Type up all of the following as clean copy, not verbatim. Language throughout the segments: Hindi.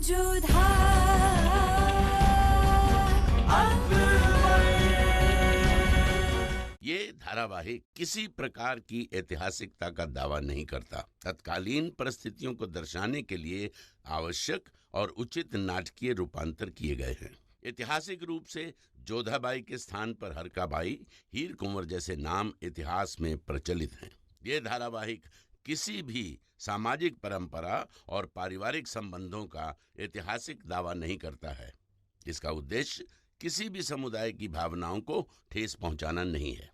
जोधा ये धारावाहिक किसी प्रकार की ऐतिहासिकता का दावा नहीं करता। तत्कालीन परिस्थितियों को दर्शाने के लिए आवश्यक और उचित नाटकीय रूपांतर किए गए हैं। ऐतिहासिक रूप से जोधाबाई के स्थान पर हरकाबाई, हीर कुंवर जैसे नाम इतिहास में प्रचलित हैं। ये धारावाहिक किसी भी सामाजिक परंपरा और पारिवारिक संबंधों का ऐतिहासिक दावा नहीं करता है। इसका उद्देश्य किसी भी समुदाय की भावनाओं को ठेस पहुंचाना नहीं है।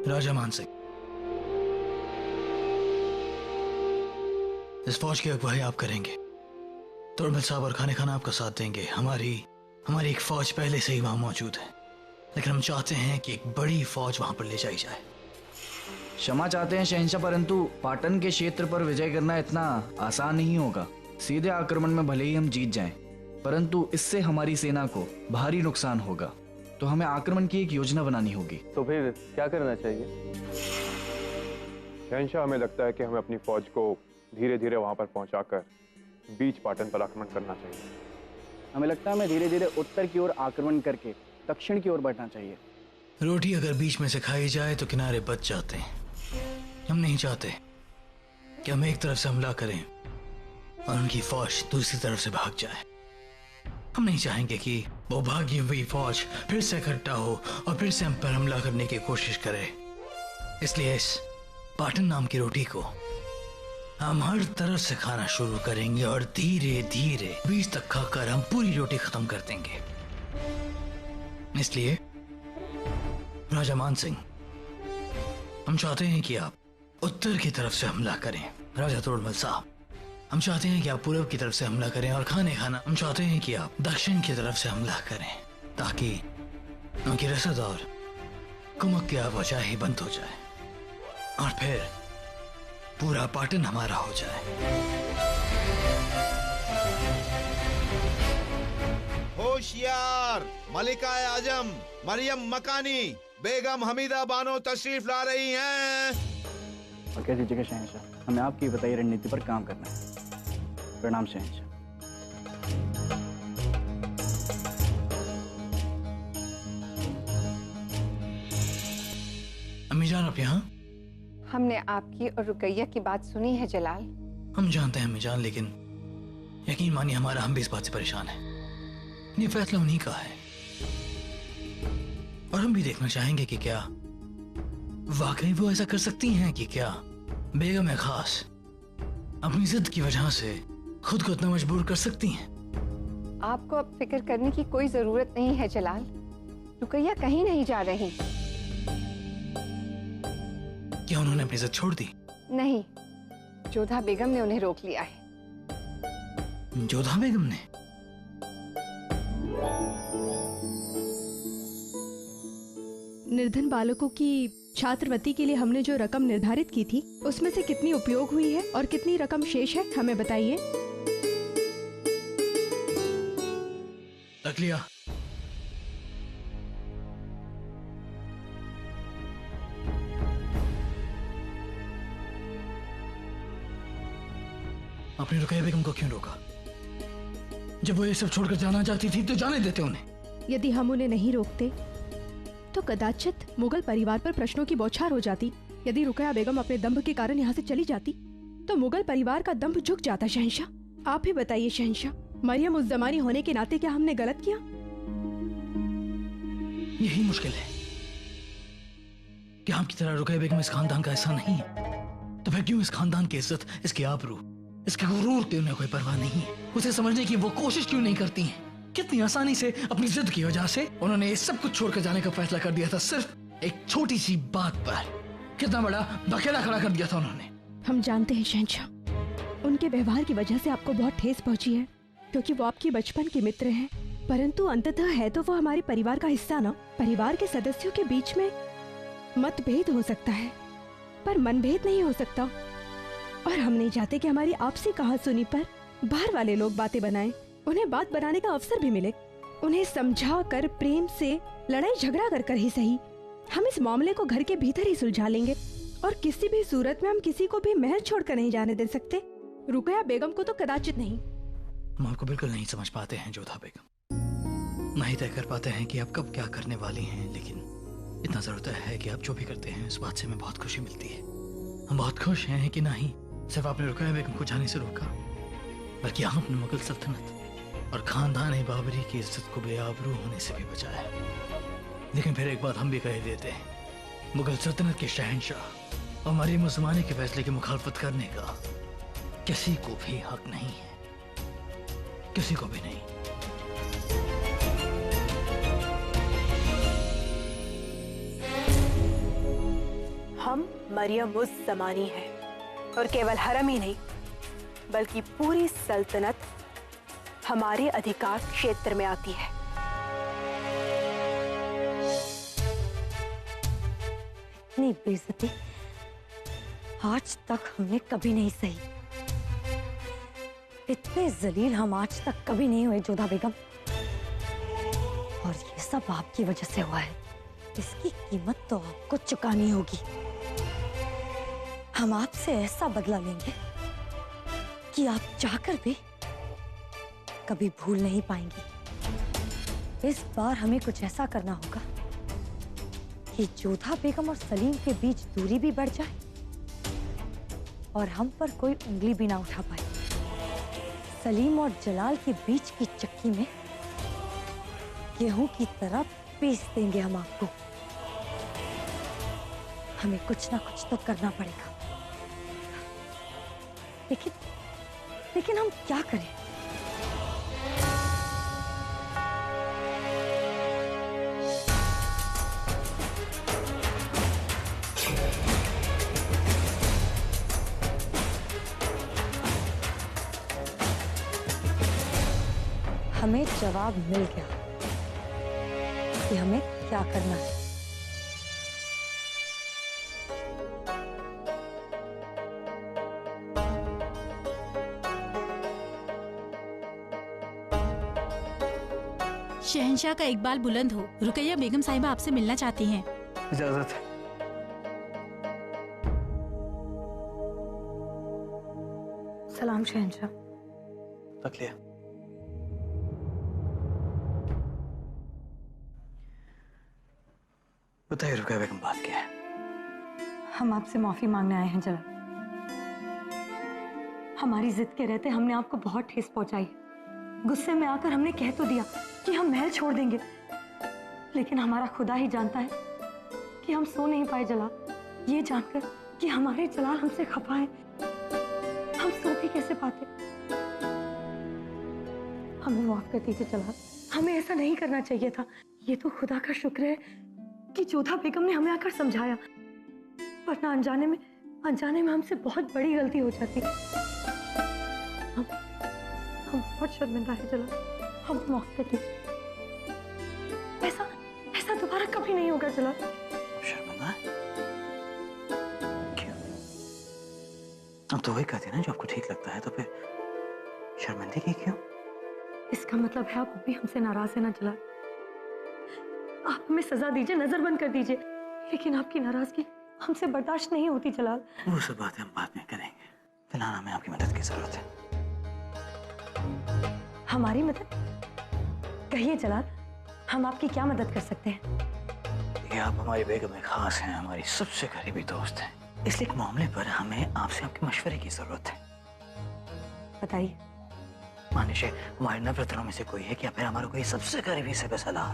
राजा मानसिंह, इस फौज की अगुवाई आप करेंगे। तोड़मल साहब और खाने खाना आपका साथ देंगे। हमारी एक फौज पहले से ही वहां मौजूद है, लेकिन हम चाहते हैं कि एक बड़ी फौज वहां पर ले जाई जाए। क्षमा चाहते हैं शहंशाह, परंतु पाटन के क्षेत्र पर विजय करना इतना आसान नहीं होगा। सीधे आक्रमण में भले ही हम जीत जाएं, परंतु इससे हमारी सेना को भारी नुकसान होगा। तो हमें आक्रमण की एक योजना बनानी होगी। तो फिर क्या करना चाहिए? शहंशाह, हमें लगता है कि हमें अपनी फौज को धीरे धीरे वहां पर पहुंचाकर बीच पाटन पर आक्रमण करना चाहिए। हमें लगता है हमें धीरे धीरे उत्तर की ओर आक्रमण करके दक्षिण की ओर बढ़ना चाहिए। रोटी अगर बीच में से खाई जाए तो किनारे बच जाते हैं। हम नहीं चाहते कि हम एक तरफ से हमला करें और उनकी फौज दूसरी तरफ से भाग जाए। हम नहीं चाहेंगे कि वो भागी हुई फौज फिर से इकट्ठा हो और फिर से हम पर हमला करने की कोशिश करे। इसलिए इस पाटन नाम की रोटी को हम हर तरफ से खाना शुरू करेंगे और धीरे धीरे बीच तक खाकर हम पूरी रोटी खत्म कर देंगे। इसलिए राजा मानसिंह, हम चाहते हैं कि आप उत्तर की तरफ से हमला करें। राजा तोड़मल साहब, हम चाहते हैं कि आप पूर्व की तरफ से हमला करें। और खाने खाना, हम चाहते हैं कि आप दक्षिण की तरफ से हमला करें, ताकि उनकी रसद और कुमक की आवाजाही बंद हो जाए और फिर पूरा पाटन हमारा हो जाए। होशियार मलिका आजम मरियम मकानी बेगम हमीदा बानो तशरीफ ला रही हैं। और कह दीजिएगा शहंशाह, हमें आपकी बताई रणनीति पर काम करना है। प्रणाम शहंशाह। अम्मी जान, आप यहाँ? हमने आपकी और रुकैया की बात सुनी है जलाल। हम जानते हैं अम्मी जान, लेकिन यकीन मानिए हमारा हम भी इस बात से परेशान है। ये फैसला उन्हीं का है और हम भी देखना चाहेंगे कि क्या वाकई वो ऐसा कर सकती हैं कि क्या बेगम खास अपनी जिद की वजह से खुद को इतना मजबूर कर सकती हैं। आपको अब फिक्र करने की कोई जरूरत नहीं है जलाल। रुकैया कहीं नहीं जा रही। क्या उन्होंने अपनी जिद छोड़ दी? नहीं, जोधा बेगम ने उन्हें रोक लिया है। जोधा बेगम ने? निर्धन बालकों की छात्रवृत्ति के लिए हमने जो रकम निर्धारित की थी, उसमें से कितनी उपयोग हुई है और कितनी रकम शेष है, हमें बताइए। रख लिया। आपने रुकैया बेगम को क्यों रोका? जब वो ये सब छोड़कर जाना चाहती थी तो जाने देते उन्हें। यदि हम उन्हें नहीं रोकते तो कदाचित मुगल परिवार पर प्रश्नों की बौछार हो जाती। यदि रुकैया बेगम अपने दंभ के कारण यहाँ से चली जाती तो मुगल परिवार का दंभ झुक जाता। शहंशाह, आप ही बताइए शहंशाह, मरियम उस जमानी होने के नाते क्या हमने गलत किया? यही मुश्किल है कि आपकी तरह रुकैया बेगम इस खानदान का हिस्सा नहीं है, तो फिर क्यों इस खानदान की इज्जत, इसकी आबरू, इसके गुरूर की उन्हें कोई परवाह नहीं है? उसे समझने की वो कोशिश क्यों नहीं करती हैं? कितनी आसानी से अपनी जिद की वजह से उन्होंने ये सब कुछ छोड़कर जाने का फैसला कर दिया था, सिर्फ एक छोटी सी बात पर। कितना बड़ा बखेड़ा खड़ा कर दिया था उन्होंने। हम जानते हैं शहंशाह, उनके व्यवहार की वजह से आपको बहुत ठेस पहुंची है, क्योंकि वो आपकी बचपन के मित्र हैं। परंतु अंततः है तो वो हमारे परिवार का हिस्सा ना। परिवार के सदस्यों के बीच में मतभेद हो सकता है, पर मनभेद नहीं हो सकता। और हम नहीं चाहते कि हमारी आपसी कहासुनी पर बाहर वाले लोग बातें बनाएं। उन्हें बात बनाने का अवसर भी मिले। उन्हें समझा कर, प्रेम से, लड़ाई झगड़ा कर ही सही, हम इस मामले को घर के भीतर ही सुलझा लेंगे। और किसी भी सूरत में हम किसी को भी महल छोड़कर नहीं जाने दे सकते। रुकैया बेगम को तो कदाचित नहीं। हम आपको बिल्कुल नहीं समझ पाते हैं जोधा बेगम, नहीं तय कर पाते हैं कि आप कब क्या करने वाली हैं, लेकिन इतना जरूर तय है कि आप जो भी करते हैं इस बात से हमें बहुत खुशी मिलती है। हम बहुत खुश हैं कि नहीं सिर्फ आपने रुकैया बेगम को जाने से रोका, बल्कि आपने मुगल सल्तनत और खानदान बाबरी की इज्जत को बेआबरू होने से भी बचाया। लेकिन फिर एक बात हम भी कह देते हैं, मुगल सल्तनत के शहंशाह और मरियम उस्मानी के फैसले की मुखालफत करने का किसी को भी हक नहीं है, किसी को भी नहीं। हम मरियम उस ज़मानी हैं और केवल हरम ही नहीं बल्कि पूरी सल्तनत हमारे अधिकार क्षेत्र में आती है। इतनी बेइज्जती आज तक हमने कभी नहीं सही। इतने जलील हम आज तक कभी नहीं हुए जोधा बेगम, और ये सब आपकी वजह से हुआ है। इसकी कीमत तो आपको चुकानी होगी। हम आपसे ऐसा बदला लेंगे कि आप चाहकर भी कभी भूल नहीं पाएंगी। इस बार हमें कुछ ऐसा करना होगा कि जोधा बेगम और सलीम के बीच दूरी भी बढ़ जाए और हम पर कोई उंगली भी ना उठा पाए। सलीम और जलाल के बीच की चक्की में गेहूं की तरह पीस देंगे हम आपको। हमें कुछ ना कुछ तो करना पड़ेगा, लेकिन हम क्या करें? हमें जवाब मिल गया कि हमें क्या करना है। शहंशाह का इकबाल बुलंद हो, रुकैया बेगम साहिबा आपसे मिलना चाहती हैं। इजाजत है। सलाम शहंशाह। रख लिया। बताइए रुकैया बेगम, बात क्या है? हम आपसे माफी मांगने आए हैं जलाल। हमारी जिद के रहते हमने आपको बहुत ठेस पहुंचाई। गुस्से में आकर हमने कह तो दिया कि हम महल छोड़ देंगे, लेकिन हमारा खुदा ही जानता है कि हम सो नहीं पाए जलाल। ये जानकर कि हमारे जलाल हमसे खफा है, हम सो भी कैसे पाते। हमें माफ कर दीजिए जलाल, हमें ऐसा नहीं करना चाहिए था। ये तो खुदा का शुक्र है कि जोधा बेगम ने हमें आकर समझाया, वरना अनजाने में हमसे बहुत बड़ी गलती हो जाती। हम बहुत शर्मिंदा है जलाल, हम माफ कर दीजिए। ऐसा दोबारा कभी नहीं होगा जलाल। शर्मिंदा? क्यों? अब तो वही कहते हैं ना, जो आपको ठीक लगता है, तो फिर शर्मिंदगी क्यों? इसका मतलब है आप अभी हमसे नाराज है ना जलाल। आप हमें सजा दीजिए, नजर बंद कर दीजिए, लेकिन आपकी नाराजगी हमसे बर्दाश्त नहीं होती जलाल। वो सब बातें हम बाद में करेंगे, फिलहाल हमें आपकी मदद की जरूरत है। हमारी मदद? कहिए जलाल, हम आपकी क्या मदद कर सकते हैं? देखिए, आप हमारी बेगम में खास हैं, हमारी सबसे करीबी दोस्त हैं, इसलिए एक मामले पर हमें आपसे आपके मशवरे की जरूरत है। बताइए। मान लीजिए हमारे नवरत्नों में से कोई है कि फिर हमारा कोई सबसे करीबी सलाह,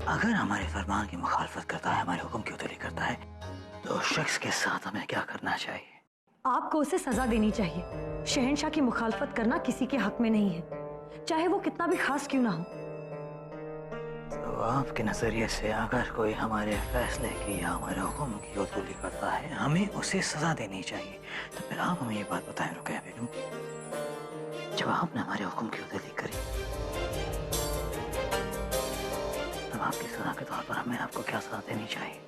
अगर हमारे फरमान की मुखालफत करता है, हमारे हुक्म की उतरी करता है, तो उस शख्स के साथ हमें क्या करना चाहिए? आपको उसे सजा देनी चाहिए। शहंशाह की मुखालफत करना किसी के हक में नहीं है, चाहे वो कितना भी खास क्यों ना हो। तो आपके नजरिए से अगर कोई हमारे फैसले की या हमारे हुक्म की उतरी करता है, हमें उसे सजा देनी चाहिए। तो फिर आप हमें ये बात बताएं रुकैया बेगम, जब आपने हमारे हुक्म की उतरी करी, तब आपकी सजा के तौर पर हमें आपको क्या सजा देनी चाहिए?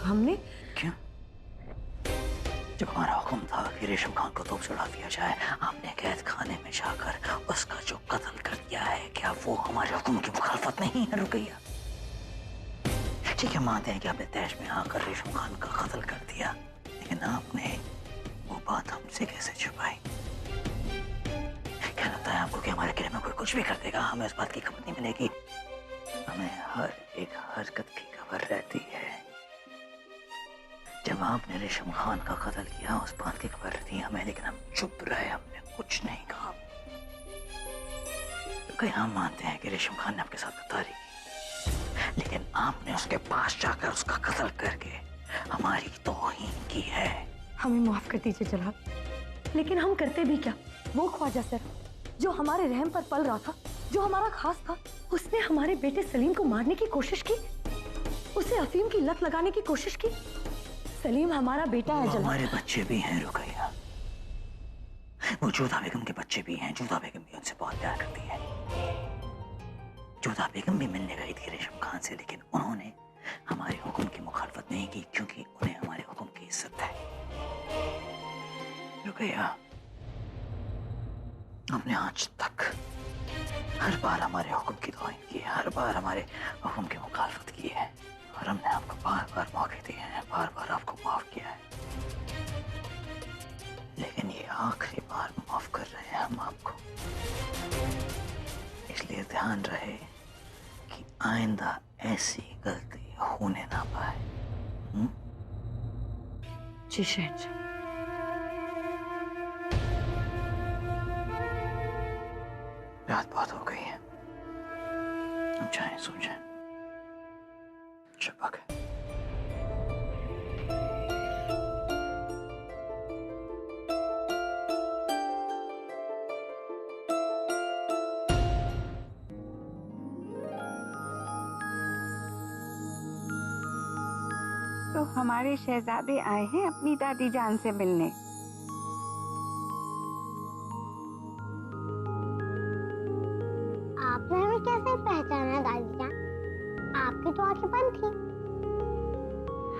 हमने क्यों? जब हमारा हुक्म था कि रेशम खान को तोप चढ़ा दिया जाए, आपने कैद खाने में जाकर उसका जो कत्ल कर दिया है, क्या वो हमारे हुक्म की मुखालफत नहीं है रुकैया? ठीक है, मानते हैं कि आपने तैश में आकर रेशम खान का कत्ल कर दिया, लेकिन आपने वो बात हमसे कैसे छुपाई? क्या लगता है आपको कि हमारे किले में कोई कुछ भी कर देगा? हमें इस बात की खबर नहीं मिलेगी। हमें हर एक हरकत की खबर रहती है। जब आपने रेशम खान का कत्ल किया उस बात की खबर थी हमें, लेकिन हम चुप रहे, हमने कुछ नहीं कहा। क्योंकि हम मानते हैं कि रेशम खान ने आपके साथ गद्दारी की, लेकिन आपने उसके पास जाकर उसका कत्ल करके हमारी तौहीन की है। हमें माफ कर दीजिए जनाब, लेकिन हम करते भी क्या? वो ख्वाजा सर जो हमारे रहम पर पल रहा था, जो हमारा खास था, उसने हमारे बेटे सलीम को मारने की कोशिश की, उसे अफीम की लत लगाने की कोशिश की। सलीम हमारा बेटा है जनाब। हमारे बच्चे भी हैं रुकैया, वो जोधा बेगम के बच्चे भी हैं। जोधा बेगम भी उनसे बहुत प्यार करती है। जोधा बेगम भी मिलने गई थी रेशम खान से, लेकिन उन्होंने हमारे हुक्म की मुखालफत नहीं की क्योंकि उन्हें हमारे हुक्म की इज्जत है। रुकैया, हमने आज तक हर बार हमारे हुक्म की तौहीन की है, हर बार हमारे हुक्म की मुखालफत की है, और हमने आपको बार बार मौके दिए हैं, बार बार आपको माफ किया है, लेकिन ये आखिरी बार माफ कर रहे हैं हम आपको। इसलिए ध्यान रहे कि आइंदा ऐसी गलती होने ना पाए। जी शहंशाह। रात बहुत हो गई है, हम चाहें सो जाएं। शब है। तो हमारे शहजादे आए हैं अपनी दादी जान से मिलने। आपने हमें कैसे पहचाना दादी जान? आपकी तो आंखें बंद थी।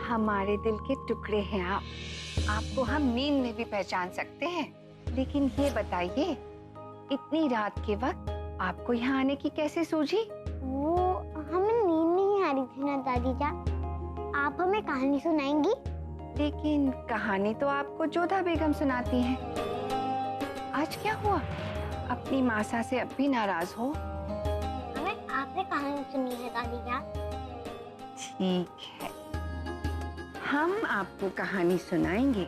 हमारे दिल के टुकड़े हैं आप, आपको हम नींद में भी पहचान सकते हैं। लेकिन ये बताइए, इतनी रात के वक्त आपको यहाँ आने की कैसे सूझी? वो हमें नींद नहीं आ रही थी ना दादी जान। आप हमें कहानी सुनाएंगी? लेकिन कहानी तो आपको जोधा बेगम सुनाती हैं। आज क्या हुआ? अपनी मासा से अब भी नाराज हो? हमें आपने कहानी सुनी है दादी जान। ठीक है, हम आपको कहानी सुनाएंगे,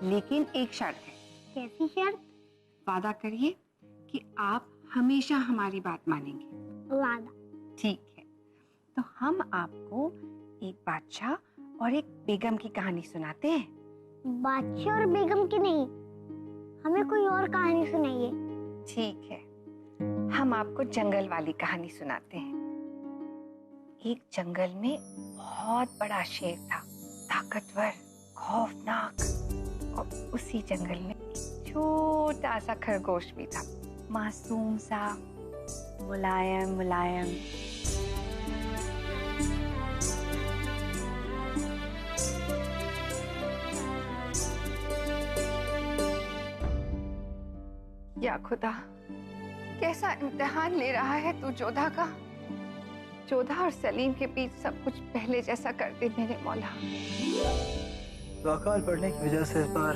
लेकिन एक शर्त है। कैसी शर्त? वादा करिए कि आप हमेशा हमारी बात मानेंगे। वादा। ठीक है, तो हम आपको एक बादशाह और एक बेगम की कहानी सुनाते हैं। बादशाह और बेगम की नहीं, हमें कोई और कहानी सुनाइए। ठीक है, हम आपको जंगल वाली कहानी सुनाते हैं। एक जंगल में बहुत बड़ा शेर था, ताकतवर, खौफनाक, और उसी जंगल में एक छोटा सा खरगोश भी था, मासूम सा, मुलायम मुलायम। या खुदा, कैसा इम्तिहान ले रहा है तू जोधा का। जोधा और सलीम के बीच सब कुछ पहले जैसा कर दे मेरे मौला। तो अकाल पड़ने की वजह से इस बार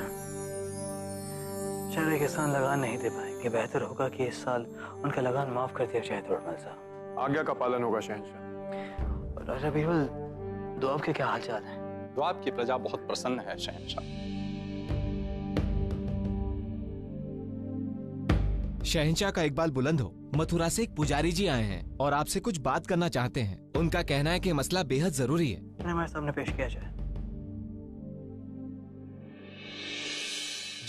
शहर किसान लगान नहीं दे पाएंगे। बेहतर होगा कि इस साल उनका लगान माफ कर दिया जाए। थोड़ा साहब, आज्ञा का पालन होगा शहंशाह। और राजा बीरबल, दुआब के क्या हाल चाल है? दुआब की प्रजा बहुत प्रसन्न है शहंशाह। शहंशाह का इकबाल बुलंद हो। मथुरा से एक पुजारी जी आए हैं और आपसे कुछ बात करना चाहते हैं। उनका कहना है कि मसला बेहद जरूरी है। हमारे सामने पेश किया जाए।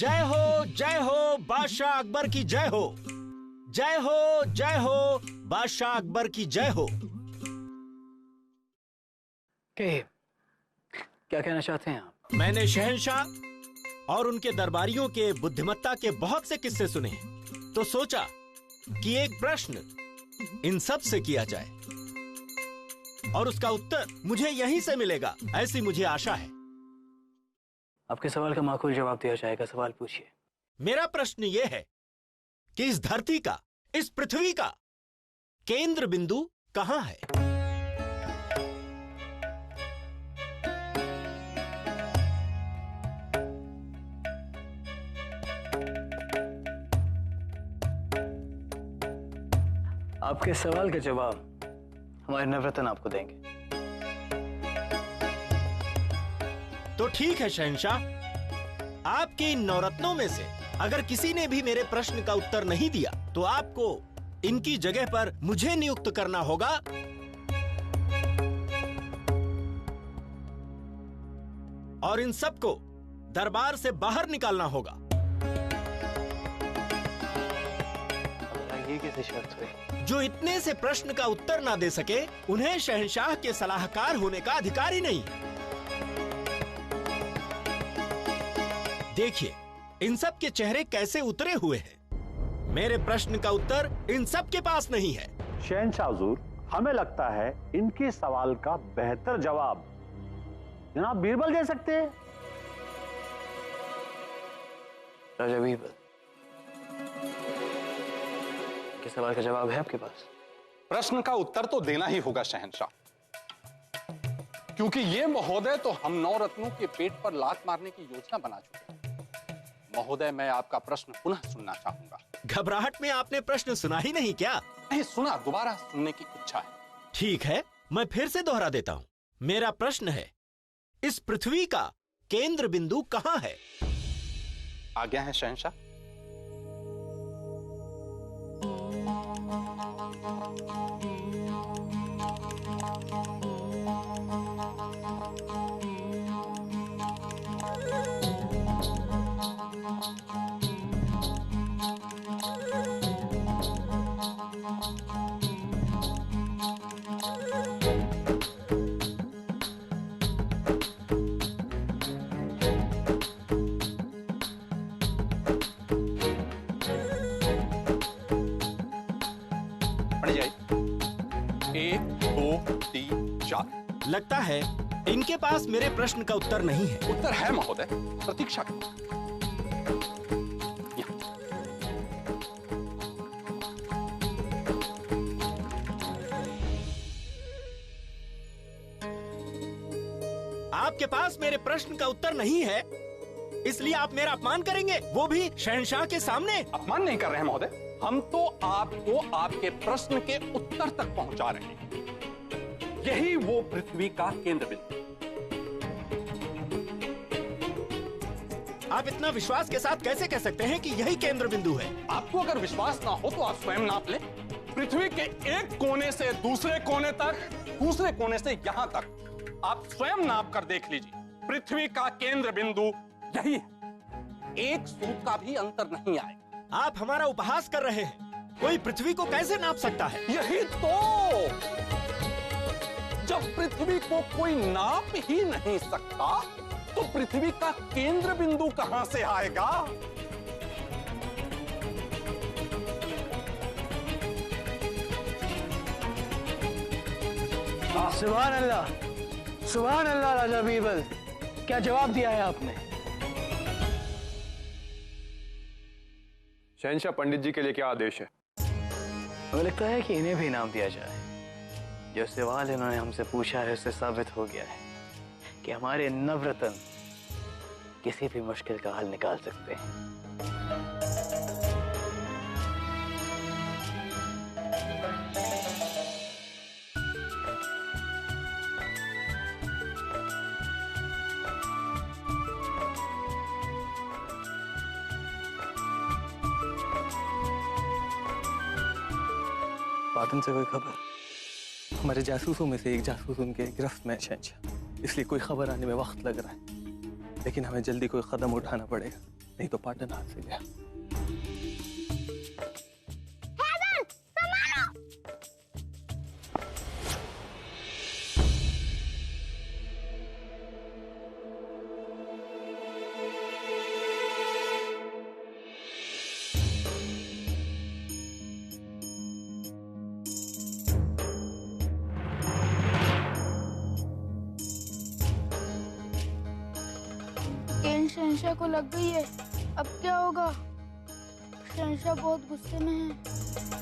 जय हो बादशाह अकबर की जय हो। जय हो बादशाह अकबर की जय हो। क्या कहना चाहते हैं आप? मैंने शहंशाह और उनके दरबारियों के बुद्धिमत्ता के बहुत से किस्से सुने, तो सोचा कि एक प्रश्न इन सब से किया जाए और उसका उत्तर मुझे यहीं से मिलेगा, ऐसी मुझे आशा है। आपके सवाल का माकूल जवाब दिया जाएगा। सवाल पूछिए। मेरा प्रश्न यह है कि इस धरती का, इस पृथ्वी का केंद्र बिंदु कहां है? आपके सवाल का जवाब हमारे नवरत्न आपको देंगे। तो ठीक है शहंशाह, आपके इन नवरत्नों में से अगर किसी ने भी मेरे प्रश्न का उत्तर नहीं दिया तो आपको इनकी जगह पर मुझे नियुक्त करना होगा। और इन सबको दरबार से बाहर निकालना होगा। ये कैसी शर्त हुई? जो इतने से प्रश्न का उत्तर ना दे सके उन्हें शहंशाह के सलाहकार होने का अधिकार ही नहीं। देखिए इन सब के चेहरे कैसे उतरे हुए हैं। मेरे प्रश्न का उत्तर इन सब के पास नहीं है। शहंशाह हुजूर, हमें लगता है इनके सवाल का बेहतर जवाब जनाब बीरबल दे सकते हैं। राजा बीरबल, किस सवाल का जवाब है आपके पास? प्रश्न का उत्तर तो देना ही होगा शहंशाह, क्योंकि ये महोदय तो हम नवरत्नों के पेट पर लात मारने की योजना बना चुके हैं। महोदय, मैं आपका प्रश्न पुनः सुनना चाहूंगा। घबराहट में आपने प्रश्न सुना ही नहीं क्या? नहीं सुना, दोबारा सुनने की इच्छा है। ठीक है, मैं फिर से दोहरा देता हूँ। मेरा प्रश्न है, इस पृथ्वी का केंद्र बिंदु कहाँ है? आज्ञा है शहंशाह। लगता है इनके पास मेरे प्रश्न का उत्तर नहीं है। उत्तर है महोदय, प्रतीक्षा करो। आपके पास मेरे प्रश्न का उत्तर नहीं है, इसलिए आप मेरा अपमान करेंगे, वो भी शहंशाह के सामने? अपमान नहीं कर रहे हैं महोदय, हम तो आपको आपके प्रश्न के उत्तर तक पहुंचा रहे हैं। यही वो पृथ्वी का केंद्र बिंदु। आप इतना विश्वास के साथ कैसे कह सकते हैं कि यही केंद्र बिंदु है? आपको अगर विश्वास ना हो तो आप स्वयं नाप लें। पृथ्वी के एक कोने से दूसरे कोने तक, दूसरे कोने से यहां तक आप स्वयं नाप कर देख लीजिए। पृथ्वी का केंद्र बिंदु यही है। एक सूत का भी अंतर नहीं आएगा। आप हमारा उपहास कर रहे हैं। कोई पृथ्वी को कैसे नाप सकता है? यही तो, जब पृथ्वी को कोई नाप ही नहीं सकता तो पृथ्वी का केंद्र बिंदु कहां से आएगा? सुभान अल्लाह, सुभान अल्लाह। राजा बीरबल, क्या जवाब दिया है आपने? शहंशाह, पंडित जी के लिए क्या आदेश है? मुझे लगता है कि इन्हें भी इनाम दिया जाए। जो सवाल इन्होंने हमसे पूछा है उससे साबित हो गया है कि हमारे नवरत्न किसी भी मुश्किल का हल निकाल सकते हैं। पाटन से कोई खबर? हमारे जासूसों में से एक जासूस उनके गिरफ्त में है शहंशाह, इसलिए कोई खबर आने में वक्त लग रहा है। लेकिन हमें जल्दी कोई कदम उठाना पड़ेगा, नहीं तो पाटन हाथ से गया। शहंशाह को लग गई है, अब क्या होगा? शहंशाह बहुत गुस्से में है।